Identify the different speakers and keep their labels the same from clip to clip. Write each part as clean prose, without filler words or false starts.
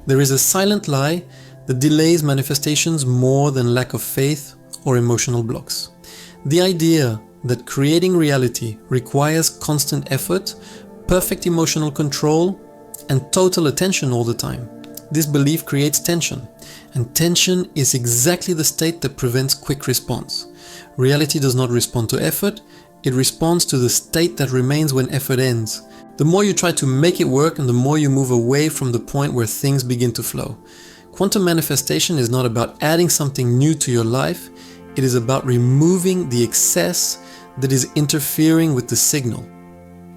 Speaker 1: There is a silent lie that delays manifestations more than lack of faith or emotional blocks. The idea that creating reality requires constant effort, perfect emotional control, and total attention all the time. This belief creates tension, and tension is exactly the state that prevents quick response. Reality does not respond to effort, it responds to the state that remains when effort ends. The more you try to make it work and the more you move away from the point where things begin to flow. Quantum manifestation is not about adding something new to your life, it is about removing the excess that is interfering with the signal.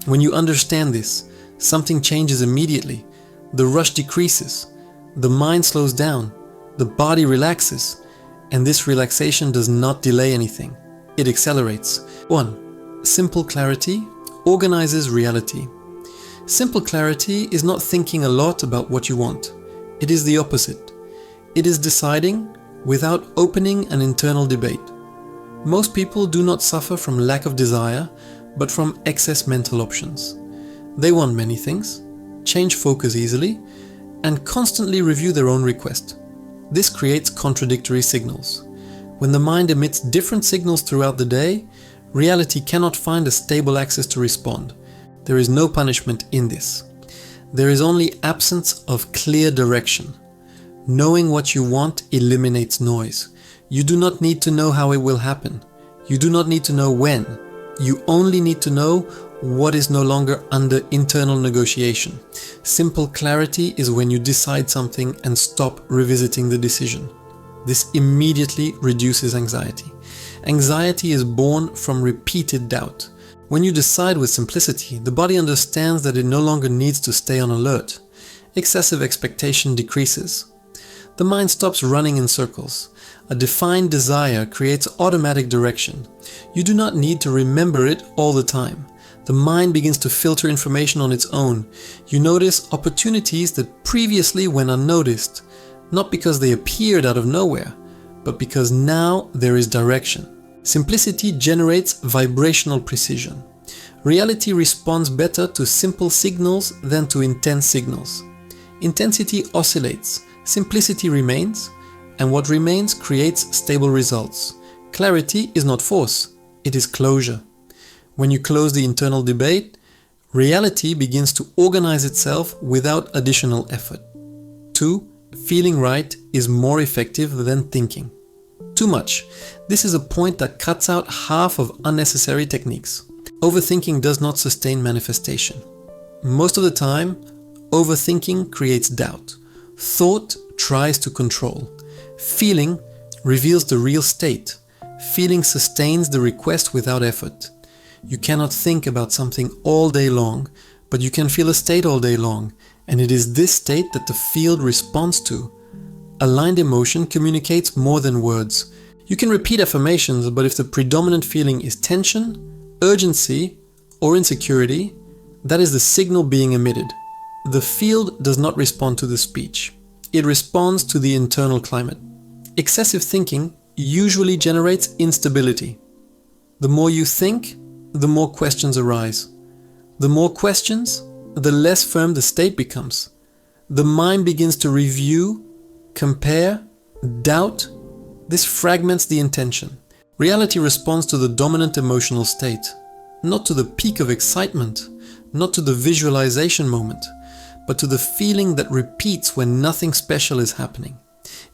Speaker 1: When you understand this, something changes immediately. The rush decreases, the mind slows down, the body relaxes, and this relaxation does not delay anything. It accelerates. 1. Simple clarity organizes reality. Simple clarity is not thinking a lot about what you want. It is the opposite. It is deciding without opening an internal debate. Most people do not suffer from lack of desire, but from excess mental options. They want many things, change focus easily, and constantly review their own request. This creates contradictory signals. When the mind emits different signals throughout the day, reality cannot find a stable axis to respond. There is no punishment in this. There is only absence of clear direction. Knowing what you want eliminates noise. You do not need to know how it will happen. You do not need to know when. You only need to know what is no longer under internal negotiation. Simple clarity is when you decide something and stop revisiting the decision. This immediately reduces anxiety. Anxiety is born from repeated doubt. When you decide with simplicity, the body understands that it no longer needs to stay on alert. Excessive expectation decreases. The mind stops running in circles. A defined desire creates automatic direction. You do not need to remember it all the time. The mind begins to filter information on its own. You notice opportunities that previously went unnoticed, not because they appeared out of nowhere, but because now there is direction. Simplicity generates vibrational precision. Reality responds better to simple signals than to intense signals. Intensity oscillates, simplicity remains, and what remains creates stable results. Clarity is not force, it is closure. When you close the internal debate, reality begins to organize itself without additional effort. 2. Feeling right is more effective than thinking. Too much. This is a point that cuts out half of unnecessary techniques. Overthinking does not sustain manifestation. Most of the time, overthinking creates doubt. Thought tries to control. Feeling reveals the real state. Feeling sustains the request without effort. You cannot think about something all day long, but you can feel a state all day long, and it is this state that the field responds to. Aligned emotion communicates more than words. You can repeat affirmations, but if the predominant feeling is tension, urgency, or insecurity, that is the signal being emitted. The field does not respond to the speech. It responds to the internal climate. Excessive thinking usually generates instability. The more you think, the more questions arise. The more questions, the less firm the state becomes. The mind begins to review, compare, doubt. This fragments the intention. Reality responds to the dominant emotional state, not to the peak of excitement, not to the visualization moment, but to the feeling that repeats when nothing special is happening.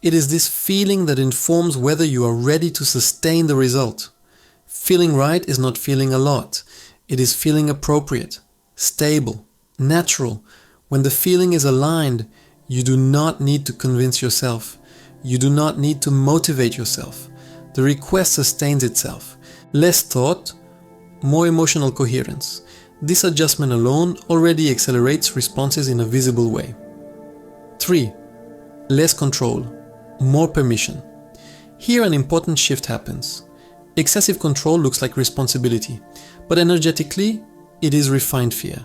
Speaker 1: It is this feeling that informs whether you are ready to sustain the result. Feeling right is not feeling a lot. It is feeling appropriate, stable, natural. When the feeling is aligned, you do not need to convince yourself. You do not need to motivate yourself. The request sustains itself. Less thought, more emotional coherence. This adjustment alone already accelerates responses in a visible way. 3. Less control, more permission. Here an important shift happens. Excessive control looks like responsibility, but energetically, it is refined fear.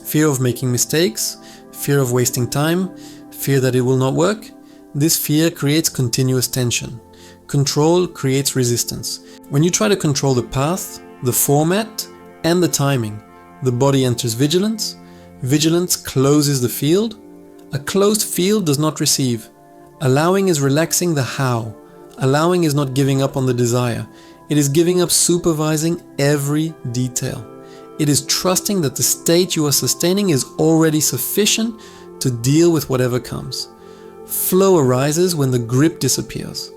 Speaker 1: Fear of making mistakes, fear of wasting time, fear that it will not work. This fear creates continuous tension. Control creates resistance. When you try to control the path, the format, and the timing, the body enters vigilance. Vigilance closes the field. A closed field does not receive. Allowing is relaxing the how. Allowing is not giving up on the desire. It is giving up supervising every detail. It is trusting that the state you are sustaining is already sufficient to deal with whatever comes. Flow arises when the grip disappears.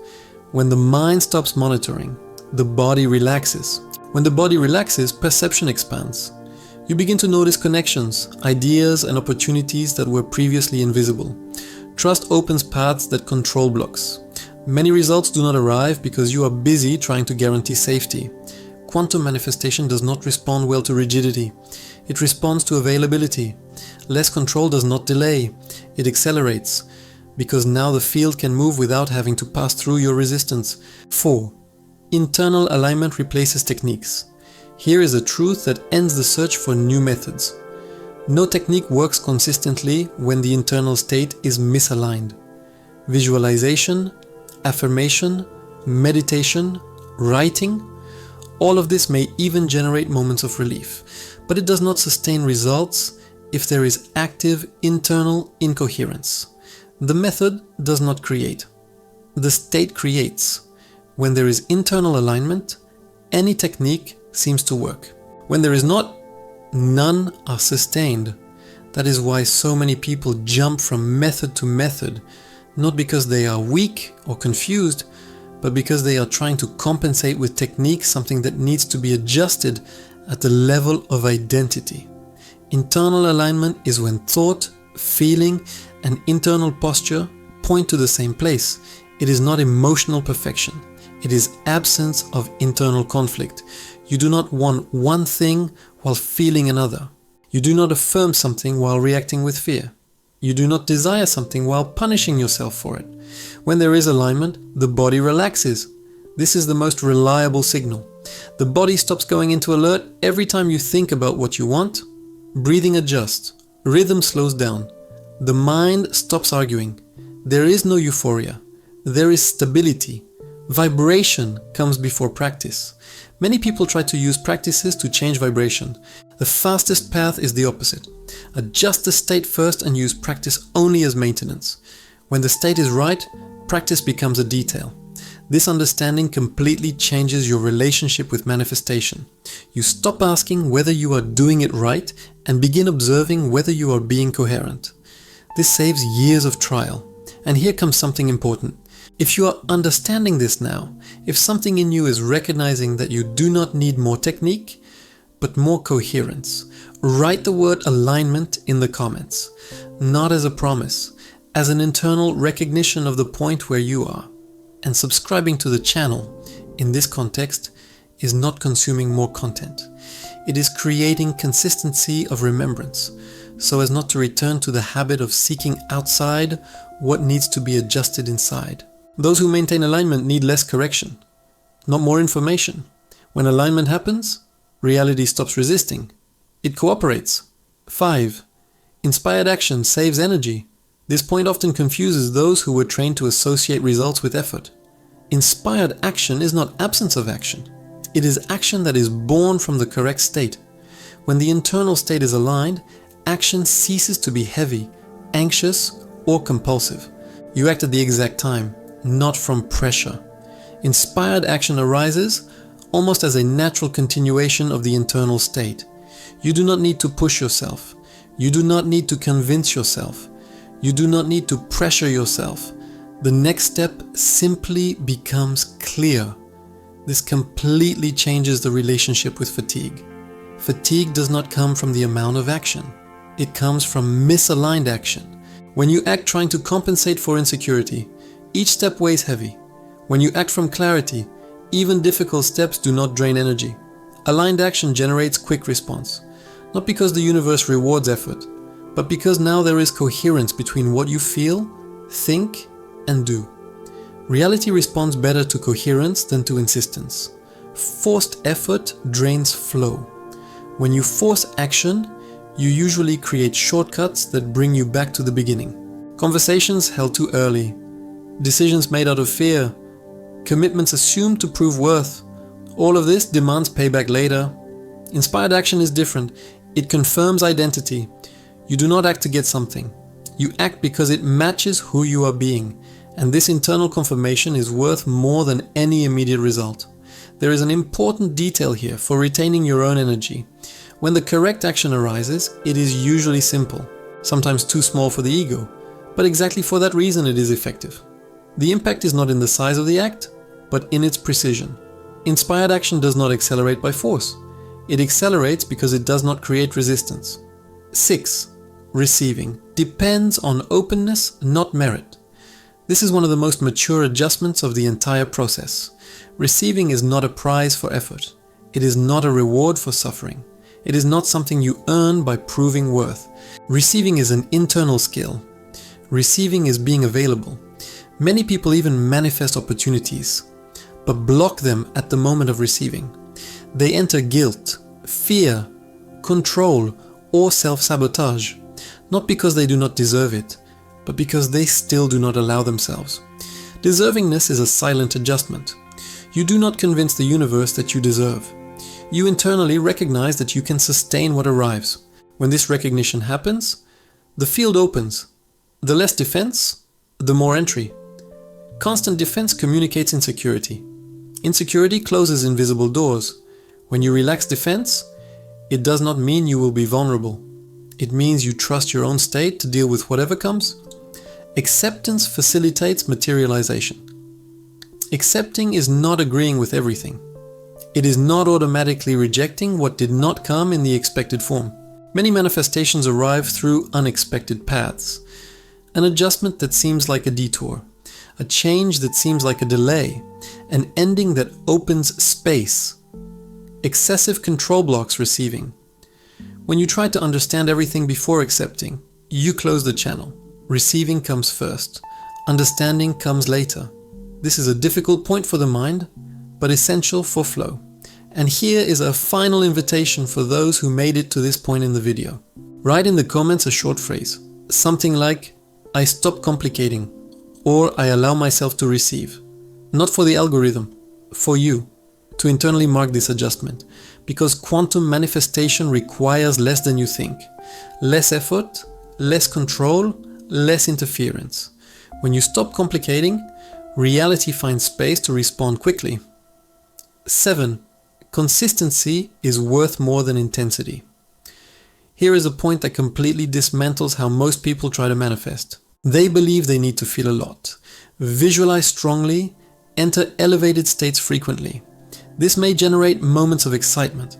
Speaker 1: When the mind stops monitoring, the body relaxes. When the body relaxes, perception expands. You begin to notice connections, ideas, and opportunities that were previously invisible. Trust opens paths that control blocks. Many results do not arrive because you are busy trying to guarantee safety. Quantum manifestation does not respond well to rigidity. It responds to availability. Less control does not delay. It accelerates, because now the field can move without having to pass through your resistance. 4. Internal alignment replaces techniques. Here is a truth that ends the search for new methods. No technique works consistently when the internal state is misaligned. Visualization, affirmation, meditation, writing, all of this may even generate moments of relief, but it does not sustain results if there is active internal incoherence. The method does not create. The state creates. When there is internal alignment, any technique seems to work. When there is not, none are sustained. That is why so many people jump from method to method, not because they are weak or confused, but because they are trying to compensate with technique something that needs to be adjusted at the level of identity. Internal alignment is when thought, feeling, and internal posture point to the same place. It is not emotional perfection. It is absence of internal conflict. You do not want one thing while feeling another. You do not affirm something while reacting with fear. You do not desire something while punishing yourself for it. When there is alignment, the body relaxes. This is the most reliable signal. The body stops going into alert every time you think about what you want. Breathing adjusts. Rhythm slows down. The mind stops arguing. There is no euphoria. There is stability. Vibration comes before practice. Many people try to use practices to change vibration. The fastest path is the opposite. Adjust the state first and use practice only as maintenance. When the state is right, practice becomes a detail. This understanding completely changes your relationship with manifestation. You stop asking whether you are doing it right and begin observing whether you are being coherent. This saves years of trial. And here comes something important. If you are understanding this now, if something in you is recognizing that you do not need more technique, but more coherence, write the word alignment in the comments, not as a promise, as an internal recognition of the point where you are. And subscribing to the channel, in this context, is not consuming more content. It is creating consistency of remembrance, so as not to return to the habit of seeking outside what needs to be adjusted inside. Those who maintain alignment need less correction, not more information. When alignment happens, reality stops resisting. It cooperates. 5. Inspired action saves energy. This point often confuses those who were trained to associate results with effort. Inspired action is not absence of action. It is action that is born from the correct state. When the internal state is aligned, action ceases to be heavy, anxious, or compulsive. You act at the exact time, not from pressure. Inspired action arises almost as a natural continuation of the internal state. You do not need to push yourself. You do not need to convince yourself. You do not need to pressure yourself. The next step simply becomes clear. This completely changes the relationship with fatigue. Fatigue does not come from the amount of action. It comes from misaligned action. When you act trying to compensate for insecurity, each step weighs heavy. When you act from clarity, even difficult steps do not drain energy. Aligned action generates quick response, not because the universe rewards effort, but because now there is coherence between what you feel, think, and do. Reality responds better to coherence than to insistence. Forced effort drains flow. When you force action, you usually create shortcuts that bring you back to the beginning. Conversations held too early. Decisions made out of fear. Commitments assumed to prove worth. All of this demands payback later. Inspired action is different. It confirms identity. You do not act to get something. You act because it matches who you are being, and this internal confirmation is worth more than any immediate result. There is an important detail here for retaining your own energy. When the correct action arises, it is usually simple, sometimes too small for the ego, but exactly for that reason it is effective. The impact is not in the size of the act, but in its precision. Inspired action does not accelerate by force. It accelerates because it does not create resistance. 6. Receiving depends on openness, not merit. This is one of the most mature adjustments of the entire process. Receiving is not a prize for effort. It is not a reward for suffering. It is not something you earn by proving worth. Receiving is an internal skill. Receiving is being available. Many people even manifest opportunities, but block them at the moment of receiving. They enter guilt, fear, control, or self-sabotage, not because they do not deserve it, but because they still do not allow themselves. Deservingness is a silent adjustment. You do not convince the universe that you deserve. You internally recognize that you can sustain what arrives. When this recognition happens, the field opens. The less defense, the more entry. Constant defense communicates insecurity. Insecurity closes invisible doors. When you relax defense, it does not mean you will be vulnerable. It means you trust your own state to deal with whatever comes. Acceptance facilitates materialization. Accepting is not agreeing with everything. It is not automatically rejecting what did not come in the expected form. Many manifestations arrive through unexpected paths. An adjustment that seems like a detour. A change that seems like a delay. An ending that opens space. Excessive control blocks receiving. When you try to understand everything before accepting, you close the channel. Receiving comes first. Understanding comes later. This is a difficult point for the mind, but essential for flow. And here is a final invitation for those who made it to this point in the video. Write in the comments a short phrase, something like, I stop complicating, or I allow myself to receive. Not for the algorithm, for you, to internally mark this adjustment, because quantum manifestation requires less than you think. Less effort, less control, less interference. When you stop complicating, reality finds space to respond quickly. 7. Consistency is worth more than intensity. Here is a point that completely dismantles how most people try to manifest. They believe they need to feel a lot, visualize strongly, enter elevated states frequently. This may generate moments of excitement,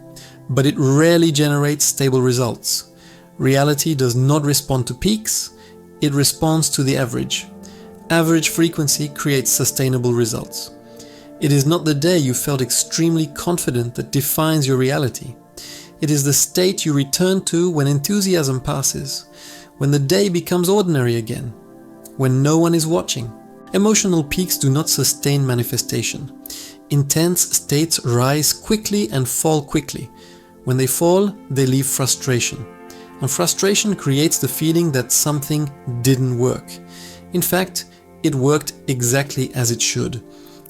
Speaker 1: but it rarely generates stable results. Reality does not respond to peaks, it responds to the average. Average frequency creates sustainable results. It is not the day you felt extremely confident that defines your reality. It is the state you return to when enthusiasm passes, when the day becomes ordinary again, when no one is watching. Emotional peaks do not sustain manifestation. Intense states rise quickly and fall quickly. When they fall, they leave frustration. And frustration creates the feeling that something didn't work. In fact, it worked exactly as it should.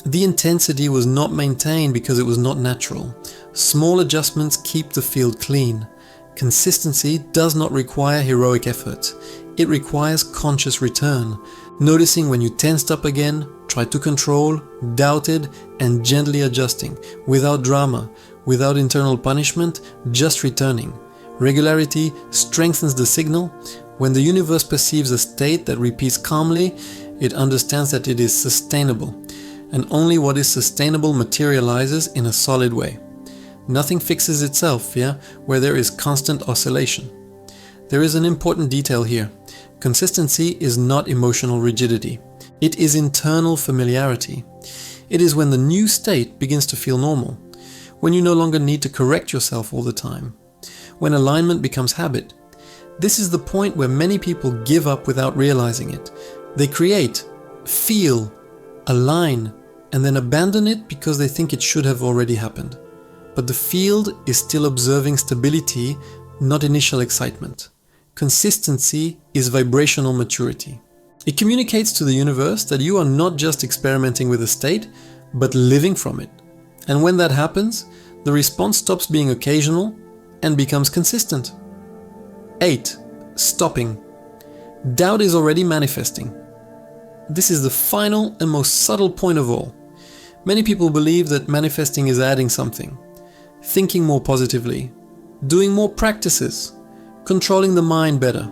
Speaker 1: The intensity was not maintained because it was not natural. Small adjustments keep the field clean. Consistency does not require heroic effort. It requires conscious return, noticing when you tensed up again, tried to control, doubted, and gently adjusting, without drama, without internal punishment, just returning. Regularity strengthens the signal. When the universe perceives a state that repeats calmly, it understands that it is sustainable, and only what is sustainable materializes in a solid way. Nothing fixes itself, where there is constant oscillation. There is an important detail here. Consistency is not emotional rigidity. It is internal familiarity. It is when the new state begins to feel normal, when you no longer need to correct yourself all the time, when alignment becomes habit. This is the point where many people give up without realizing it. They create, feel, align, and then abandon it because they think it should have already happened. But the field is still observing stability, not initial excitement. Consistency is vibrational maturity. It communicates to the universe that you are not just experimenting with a state, but living from it. And when that happens, the response stops being occasional and becomes consistent. 8. Stopping. Doubt is already manifesting. This is the final and most subtle point of all. Many people believe that manifesting is adding something, thinking more positively, doing more practices, controlling the mind better.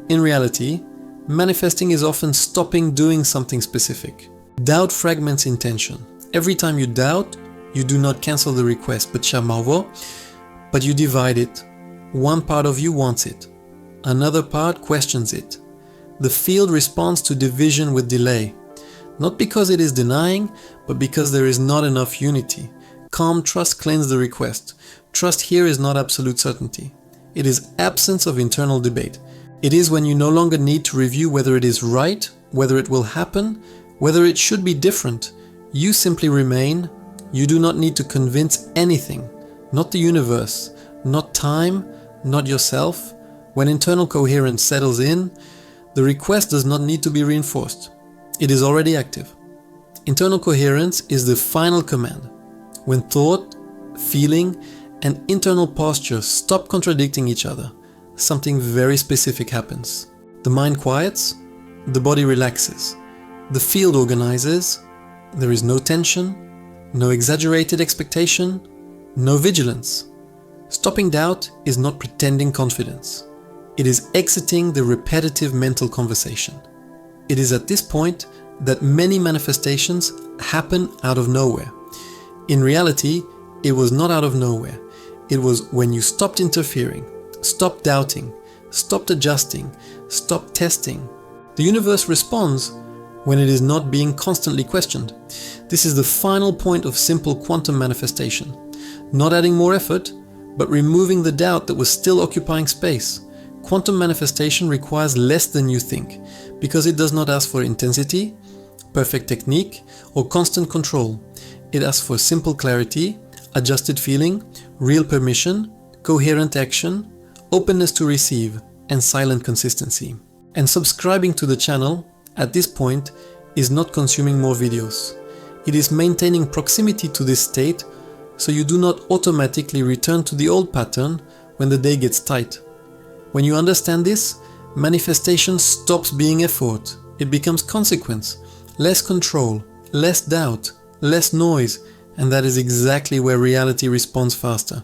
Speaker 1: In reality, manifesting is often stopping doing something specific. Doubt fragments intention. Every time you doubt, you do not cancel the request, but you divide it. One part of you wants it. Another part questions it. The field responds to division with delay. Not because it is denying, but because there is not enough unity. Calm trust cleans the request. Trust here is not absolute certainty. It is absence of internal debate. It is when you no longer need to review whether it is right, whether it will happen, whether it should be different. You simply remain. You do not need to convince anything. Not the universe, not time, not yourself. When internal coherence settles in, the request does not need to be reinforced. It is already active. Internal coherence is the final command. When thought, feeling, and internal posture stop contradicting each other, something very specific happens. The mind quiets, the body relaxes, the field organizes, there is no tension, no exaggerated expectation, no vigilance. Stopping doubt is not pretending confidence. It is exiting the repetitive mental conversation. It is at this point that many manifestations happen out of nowhere. In reality, it was not out of nowhere. It was when you stopped interfering, stopped doubting, stopped adjusting, stopped testing. The universe responds when it is not being constantly questioned. This is the final point of simple quantum manifestation. Not adding more effort, but removing the doubt that was still occupying space. Quantum manifestation requires less than you think, because it does not ask for intensity, perfect technique, or constant control. It asks for simple clarity, adjusted feeling, real permission, coherent action, openness to receive, and silent consistency. And subscribing to the channel at this point is not consuming more videos. It is maintaining proximity to this state so you do not automatically return to the old pattern when the day gets tight. When you understand this, manifestation stops being effort. It becomes consequence, less control, less doubt, less noise, and that is exactly where reality responds faster,